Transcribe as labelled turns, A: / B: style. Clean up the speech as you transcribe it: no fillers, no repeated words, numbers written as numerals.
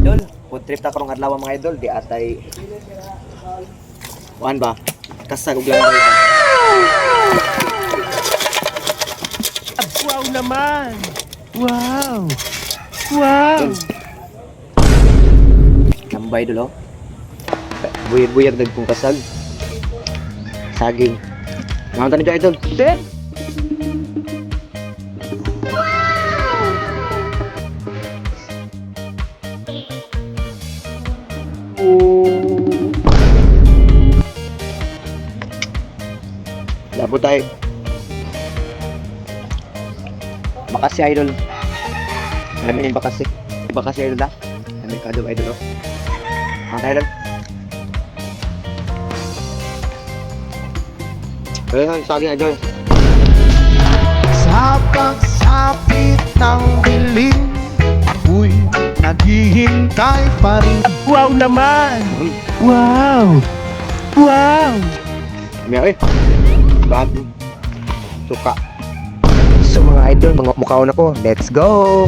A: idol. Food trip ta karong adlaw mga idol, di atay kuan ba? Kasag ug langoy ba?
B: Wow naman! Wow! Wow!
A: Tambay idol oh. Buyag-buyag dag kong kasag. Saging. Mga tanong dyan idol. Sir! Labo tayo. Bakasi idol. Alam mo yung bakasi. Bakasi idol na. Amerikado idol oh. Mga tayo idol. Ayun, saging idol.
B: Sa pagsapit ng dilim, ako'y naghihintay pa rin. Wow naman! Wow! Wow!
A: May bago. Suka. So mga idol, mga mukhaon ako. Let's go!